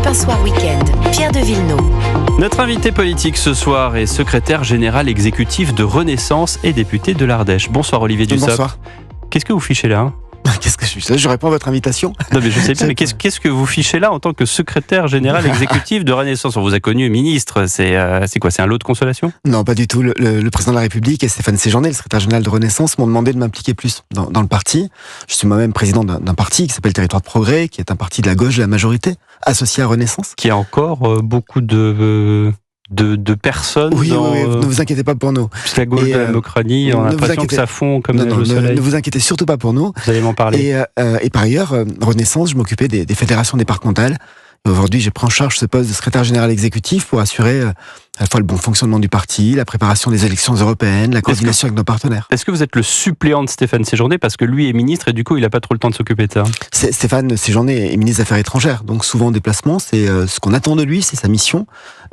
Un Soir Week-end, Pierre de Villeneuve. Notre invité politique ce soir est secrétaire général exécutif de Renaissance et député de l'Ardèche. Bonsoir Olivier Dussopt. Bonsoir. Qu'est-ce que vous fichez là ? Qu'est-ce que je suis là ? Je réponds à votre invitation. Non mais je sais bien, mais qu'est-ce que vous fichez là en tant que secrétaire général exécutif de Renaissance ? On vous a connu ministre, c'est quoi ? C'est un lot de consolation ? Non, pas du tout. Le président de la République et Stéphane Séjourné, le secrétaire général de Renaissance, m'ont demandé de m'impliquer plus dans le parti. Je suis moi-même président d'un parti qui s'appelle Territoire de Progrès, qui est un parti de la gauche de la majorité, associé à Renaissance. Qui a encore beaucoup de personnes oui, ne vous inquiétez pas pour nous. La gauche de la démocratie, on a l'impression que ça fond comme le soleil. Ne vous inquiétez surtout pas pour nous. Vous allez m'en parler. Et par ailleurs, Renaissance, je m'occupais des fédérations départementales. Et aujourd'hui, j'ai pris en charge ce poste de secrétaire général exécutif pour assurer à la fois le bon fonctionnement du parti, la préparation des élections européennes, la coordination avec nos partenaires. Est-ce que vous êtes le suppléant de Stéphane Séjourné parce que lui est ministre et du coup il n'a pas trop le temps de s'occuper de ça ? Stéphane Séjourné est ministre des Affaires étrangères, donc souvent en déplacement. C'est ce qu'on attend de lui, c'est sa mission.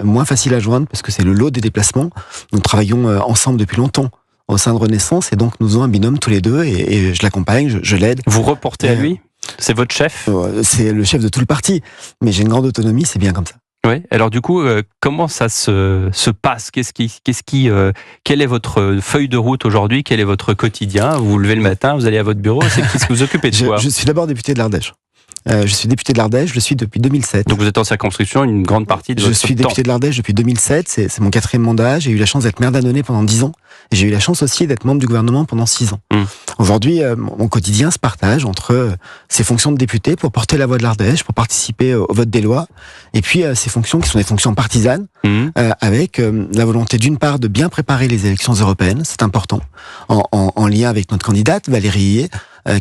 Moins facile à joindre parce que c'est le lot des déplacements. Nous travaillons ensemble depuis longtemps au sein de Renaissance et donc nous avons un binôme tous les deux et je l'accompagne, je l'aide. Vous reportez à lui ? C'est votre chef ? C'est le chef de tout le parti, mais j'ai une grande autonomie, c'est bien comme ça. Oui. Alors du coup, comment ça se passe ? Quelle est votre feuille de route aujourd'hui ? Quel est votre quotidien ? Vous vous levez le matin, vous allez à votre bureau, qu'est-ce que vous occupez de quoi ? Je suis d'abord député de l'Ardèche. Je suis député de l'Ardèche, je le suis depuis 2007. Donc vous êtes en circonscription une grande partie de votre temps. Je suis député de l'Ardèche depuis 2007, c'est mon 4e mandat. J'ai eu la chance d'être maire d'Annonay pendant 10 ans. Et j'ai eu la chance aussi d'être membre du gouvernement pendant 6 ans. Aujourd'hui, mon quotidien se partage entre ces fonctions de député pour porter la voix de l'Ardèche, pour participer au vote des lois, et puis ces fonctions qui sont des fonctions partisanes, avec la volonté d'une part de bien préparer les élections européennes, c'est important, en lien avec notre candidate Valérie Hillier,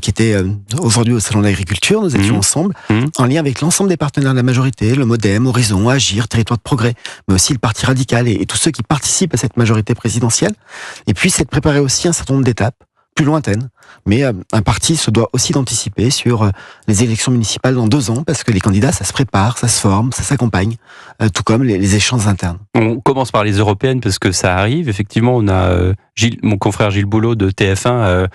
qui était aujourd'hui au Salon de l'Agriculture, nous étions ensemble, en lien avec l'ensemble des partenaires de la majorité, le MoDem, Horizon, Agir, Territoire de Progrès, mais aussi le Parti Radical et tous ceux qui participent à cette majorité présidentielle. Et puis, c'est de préparer aussi un certain nombre d'étapes plus lointaines, mais un parti se doit aussi d'anticiper sur les élections municipales dans 2 ans, parce que les candidats, ça se prépare, ça se forme, ça s'accompagne, tout comme les échanges internes. On commence par les européennes, parce que ça arrive. Effectivement, on a mon confrère Gilles Boulot de TF1,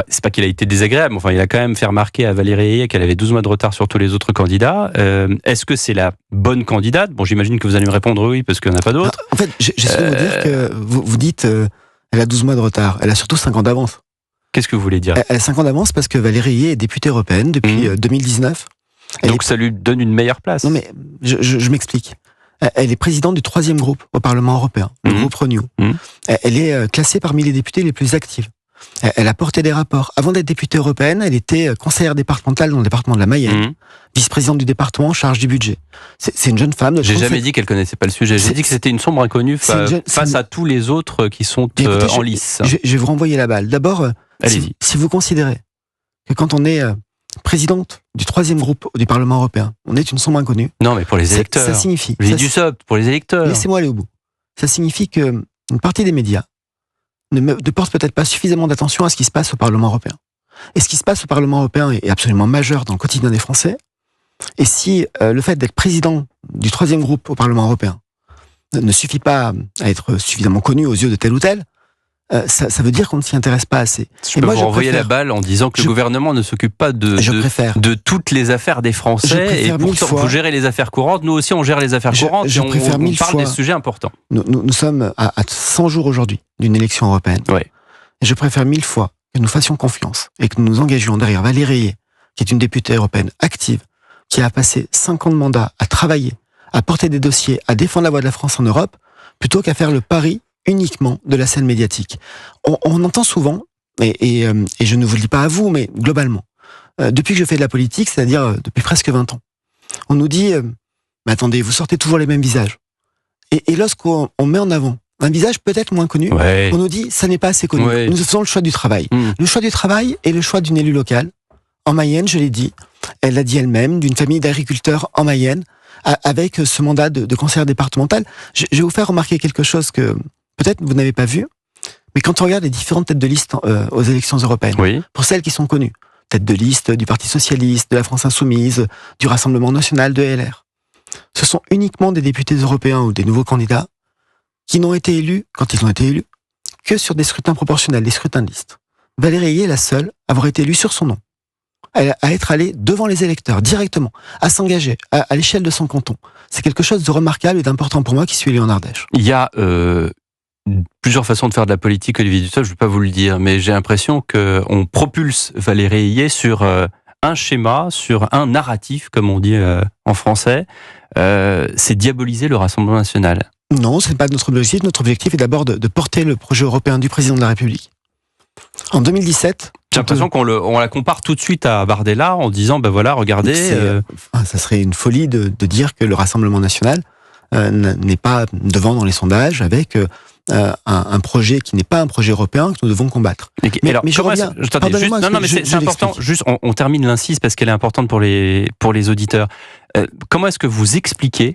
c'est pas qu'il a été désagréable, mais enfin, il a quand même fait remarquer à Valérie Hillier qu'elle avait 12 mois de retard sur tous les autres candidats. Est-ce que c'est la bonne candidate ? Bon, j'imagine que vous allez me répondre oui, parce qu'il n'y en a pas d'autres. En fait, j'essaie de vous dire que vous dites... Elle a 12 mois de retard. Elle a surtout 5 ans d'avance. Qu'est-ce que vous voulez dire ? Elle a 5 ans d'avance parce que Valérie Hillier est députée européenne depuis 2019. Donc ça lui donne une meilleure place. Non mais, je m'explique. Elle est présidente du 3e groupe au Parlement européen, le groupe Renew. Elle est classée parmi les députés les plus actifs. Elle a porté des rapports. Avant d'être députée européenne, elle était conseillère départementale dans le département de la Mayenne, vice-présidente du département en charge du budget. C'est une jeune femme. J'ai jamais dit qu'elle connaissait pas le sujet. J'ai dit que c'était une sombre inconnue face à tous les autres qui sont en lice. Je vais vous renvoyer la balle. D'abord, si vous considérez que quand on est présidente du 3e groupe du Parlement européen, on est une sombre inconnue. Non, mais pour les électeurs. Ça signifie. Pour les électeurs. Laissez-moi aller au bout. Ça signifie qu'une partie des médias ne porte peut-être pas suffisamment d'attention à ce qui se passe au Parlement européen. Et ce qui se passe au Parlement européen est absolument majeur dans le quotidien des Français. Et si le fait d'être président du 3e groupe au Parlement européen ne suffit pas à être suffisamment connu aux yeux de tel ou tel, ça veut dire qu'on ne s'y intéresse pas assez. Je peux vous renvoyer la balle en disant que le gouvernement ne s'occupe pas de toutes les affaires des Français, et pourtant vous gérez les affaires courantes, nous aussi on gère les affaires courantes, et on parle des sujets importants. Nous sommes à 100 jours aujourd'hui d'une élection européenne. Ouais. Et je préfère 1000 fois que nous fassions confiance et que nous nous engagions derrière Valérie Hillier, qui est une députée européenne active, qui a passé 5 ans de mandat à travailler, à porter des dossiers, à défendre la voix de la France en Europe, plutôt qu'à faire le pari uniquement de la scène médiatique. On entend souvent, et je ne vous le dis pas à vous, mais globalement, depuis que je fais de la politique, c'est-à-dire depuis presque 20 ans, on nous dit mais attendez, vous sortez toujours les mêmes visages. Et lorsqu'on met en avant un visage peut-être moins connu, on nous dit ça n'est pas assez connu. Nous faisons le choix du travail. Le choix du travail est le choix d'une élue locale. En Mayenne, je l'ai dit, elle l'a dit elle-même, d'une famille d'agriculteurs en Mayenne, avec ce mandat de conseillère départementale. Je vais vous faire remarquer quelque chose que peut-être vous n'avez pas vu, mais quand on regarde les différentes têtes de liste aux élections européennes, pour celles qui sont connues, tête de liste du Parti Socialiste, de la France Insoumise, du Rassemblement National, de LR, ce sont uniquement des députés européens ou des nouveaux candidats qui n'ont été élus, quand ils ont été élus, que sur des scrutins proportionnels, des scrutins de liste. Valérie Hillier est la seule à avoir été élue sur son nom. à être allé devant les électeurs directement, à s'engager à l'échelle de son canton. C'est quelque chose de remarquable et d'important pour moi qui suis élu en Ardèche. Il y a plusieurs façons de faire de la politique, Olivier Dussopt, je ne vais pas vous le dire, mais j'ai l'impression qu'on propulse Valérie Ayé sur un schéma, sur un narratif, comme on dit en français. C'est diaboliser le Rassemblement national. Non, ce n'est pas notre objectif. Notre objectif est d'abord de porter le projet européen du président de la République. En 2017... J'ai l'impression qu'on la compare tout de suite à Bardella en disant, ben voilà, regardez... Ça serait une folie de dire que le Rassemblement national n'est pas devant dans les sondages avec un projet qui n'est pas un projet européen que nous devons combattre. Mais je reviens... c'est important, juste on termine l'incise parce qu'elle est importante pour les auditeurs. Comment est-ce que vous expliquez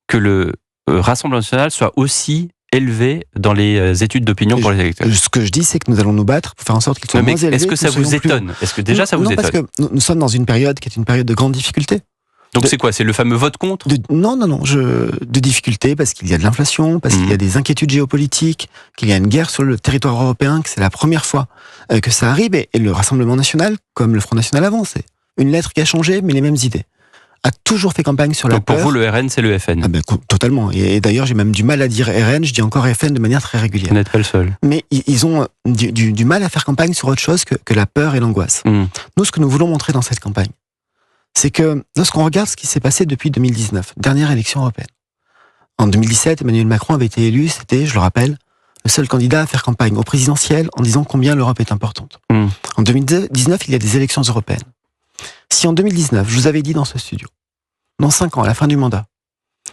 que le Rassemblement national soit aussi élevé dans les études d'opinion pour les électeurs? Ce que je dis, c'est que nous allons nous battre pour faire en sorte qu'il soit moins élevé. Est-ce que ça vous étonne? Est-ce que déjà ça vous étonne? Non, parce que nous sommes dans une période qui est une période de grande difficulté. Donc c'est quoi? C'est le fameux vote contre? Non, de difficulté parce qu'il y a de l'inflation, parce qu'il y a des inquiétudes géopolitiques, qu'il y a une guerre sur le territoire européen, que c'est la première fois que ça arrive. Et le Rassemblement national, comme le Front national avant, c'est une lettre qui a changé, mais les mêmes idées. A toujours fait campagne sur la peur. Pour vous, le RN, c'est le FN? Totalement. Et d'ailleurs, j'ai même du mal à dire RN, je dis encore FN de manière très régulière. Vous n'êtes pas le seul. Mais ils ont du mal à faire campagne sur autre chose que la peur et l'angoisse. Nous, ce que nous voulons montrer dans cette campagne, c'est que lorsqu'on regarde ce qui s'est passé depuis 2019, dernière élection européenne, en 2017, Emmanuel Macron avait été élu, c'était, je le rappelle, le seul candidat à faire campagne au présidentiel en disant combien l'Europe est importante. En 2019, il y a des élections européennes. Si en 2019, je vous avais dit dans ce studio, dans 5 ans, à la fin du mandat,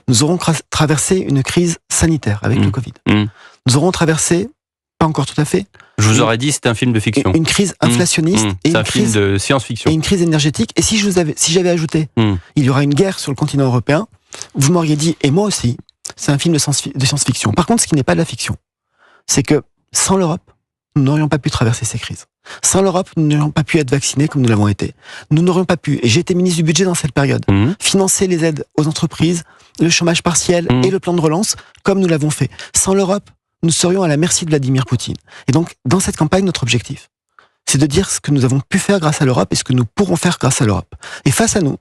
nous aurons traversé une crise sanitaire avec le Covid. Nous aurons traversé, pas encore tout à fait... Je vous aurais dit c'est un film de fiction. Une crise inflationniste et c'est un film de science-fiction. Et une crise énergétique. Et si j'avais ajouté, il y aura une guerre sur le continent européen, vous m'auriez dit, et moi aussi, c'est un film de science-fiction. Par contre, ce qui n'est pas de la fiction, c'est que sans l'Europe, nous n'aurions pas pu traverser ces crises. Sans l'Europe, nous n'aurions pas pu être vaccinés comme nous l'avons été. Nous n'aurions pas pu, et j'ai été ministre du budget dans cette période, financer les aides aux entreprises, le chômage partiel et le plan de relance comme nous l'avons fait. Sans l'Europe, nous serions à la merci de Vladimir Poutine. Et donc, dans cette campagne, notre objectif, c'est de dire ce que nous avons pu faire grâce à l'Europe et ce que nous pourrons faire grâce à l'Europe. Et face à nous,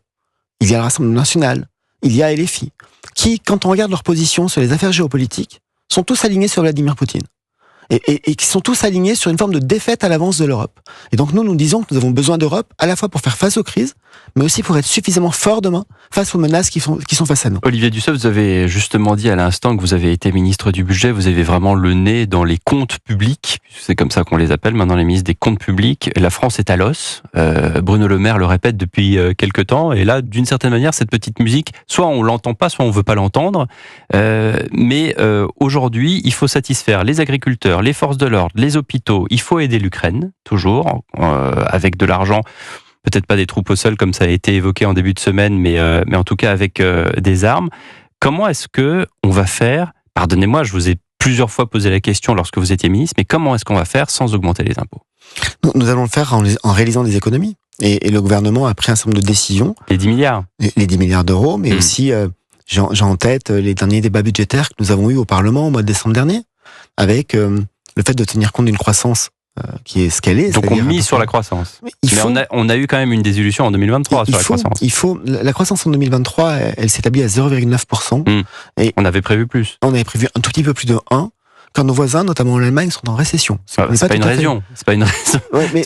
il y a le Rassemblement national, il y a LFI, qui, quand on regarde leur position sur les affaires géopolitiques, sont tous alignés sur Vladimir Poutine. Et qui sont tous alignés sur une forme de défaite à l'avance de l'Europe. Et donc nous disons que nous avons besoin d'Europe à la fois pour faire face aux crises, mais aussi pour être suffisamment forts demain face aux menaces qui sont face à nous. Olivier Dussopt, vous avez justement dit à l'instant que vous avez été ministre du budget, vous avez vraiment le nez dans les comptes publics, c'est comme ça qu'on les appelle maintenant, les ministres des comptes publics. La France est à l'os, Bruno Le Maire le répète depuis quelque temps, et là, d'une certaine manière, cette petite musique, soit on l'entend pas, soit on veut pas l'entendre, mais aujourd'hui, il faut satisfaire les agriculteurs, les forces de l'ordre, les hôpitaux, il faut aider l'Ukraine, toujours, avec de l'argent, peut-être pas des troupes au sol comme ça a été évoqué en début de semaine, mais en tout cas avec des armes. Comment est-ce que on va faire, pardonnez-moi, je vous ai plusieurs fois posé la question lorsque vous étiez ministre, mais comment est-ce qu'on va faire sans augmenter les impôts? Nous allons le faire en réalisant des économies. Et le gouvernement a pris un certain nombre de décisions. Les 10 milliards. Les 10 milliards d'euros, mais aussi, j'ai en tête les derniers débats budgétaires que nous avons eus au Parlement au mois de décembre dernier, avec le fait de tenir compte d'une croissance qui est ce qu'elle est. Donc on mise sur la croissance. Mais on a eu quand même une désillusion en 2023 sur la croissance. La croissance en 2023, elle s'établit à 0,9%. Et on avait prévu plus. On avait prévu un tout petit peu plus de 1%. Quand nos voisins, notamment l'Allemagne, sont en récession. C'est pas une raison. C'est pas une raison. Ouais, mais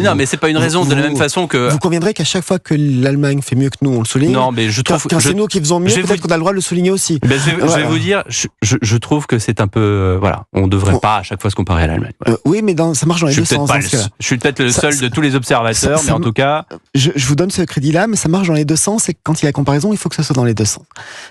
non, mais c'est pas une raison de la même façon que. Vous conviendrez qu'à chaque fois que l'Allemagne fait mieux que nous, on le souligne. Non, mais je trouve que c'est nous qui faisons mieux. Peut-être qu'on a le droit de le souligner aussi. Ben, je vais vous dire, je trouve que c'est un peu, voilà, on devrait pas à chaque fois se comparer à l'Allemagne. Voilà. Oui, mais ça marche dans les deux sens. Je suis peut-être le seul de tous les observateurs, mais en tout cas. Je vous donne ce crédit-là, mais ça marche dans les deux sens. Et quand il y a comparaison, il faut que ça soit dans les deux sens.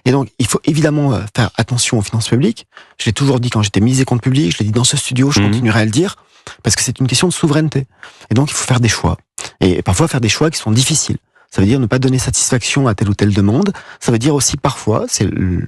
Et donc, il faut évidemment faire attention aux finances publiques. Je l'ai toujours dit quand j'étais ministre des comptes publics, je l'ai dit dans ce studio, je continuerai à le dire, parce que c'est une question de souveraineté. Et donc, il faut faire des choix. Et parfois, faire des choix qui sont difficiles. Ça veut dire ne pas donner satisfaction à telle ou telle demande. Ça veut dire aussi, parfois,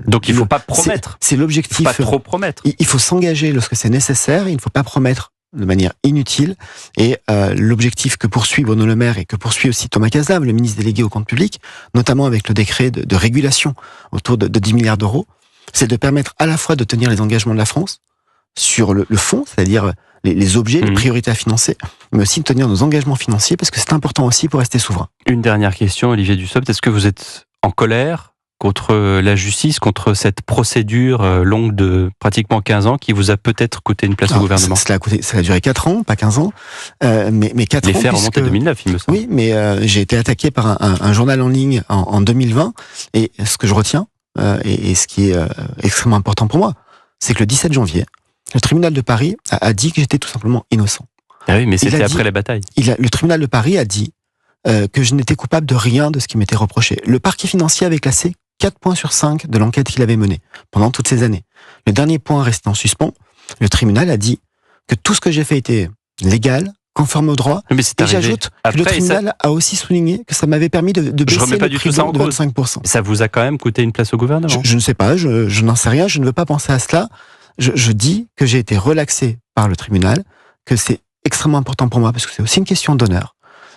donc, il ne faut pas promettre. C'est l'objectif. Il ne faut pas trop promettre. Il faut s'engager lorsque c'est nécessaire. Il ne faut pas promettre de manière inutile. Et l'objectif que poursuit Bruno Le Maire et que poursuit aussi Thomas Cazenave, le ministre délégué aux comptes publics, notamment avec le décret de régulation autour de 10 milliards d'euros, c'est de permettre à la fois de tenir les engagements de la France sur le fond, c'est-à-dire les objets, les priorités à financer, mais aussi de tenir nos engagements financiers, parce que c'est important aussi pour rester souverain. Une dernière question, Olivier Dussopt. Est-ce que vous êtes en colère contre la justice, contre cette procédure longue de pratiquement 15 ans qui vous a peut-être coûté une place au gouvernement? Ça a duré 4 ans, pas 15 ans. Mais 4 ans. Les faits remontent à 2009, il me semble. Oui, mais j'ai été attaqué par un journal en ligne en 2020. Et ce que je retiens, et ce qui est extrêmement important pour moi, c'est que le 17 janvier, le tribunal de Paris a dit que j'étais tout simplement innocent. Ah oui, mais c'était après la bataille. Le tribunal de Paris a dit que je n'étais coupable de rien de ce qui m'était reproché. Le parquet financier avait classé 4 points sur 5 de l'enquête qu'il avait menée pendant toutes ces années. Le dernier point restant en suspens, le tribunal a dit que tout ce que j'ai fait était légal, conforme au droit. Mais c'est arrivé. Et j'ajoute que le tribunal a aussi souligné que ça m'avait permis de baisser le prix de 25%. Ça vous a quand même coûté une place au gouvernement? Je ne sais pas, je n'en sais rien, je ne veux pas penser à cela. Je dis que j'ai été relaxé par le tribunal, que c'est extrêmement important pour moi parce que c'est aussi une question d'honneur.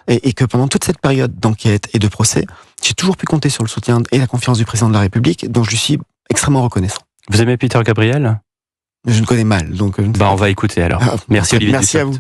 Et que pendant toute cette période d'enquête et de procès, j'ai toujours pu compter sur le soutien et la confiance du président de la République, dont je lui suis extrêmement reconnaissant. Vous aimez Peter Gabriel? Je ne connais mal, donc... on va écouter alors. Merci Olivier Dussopt. Merci à vous.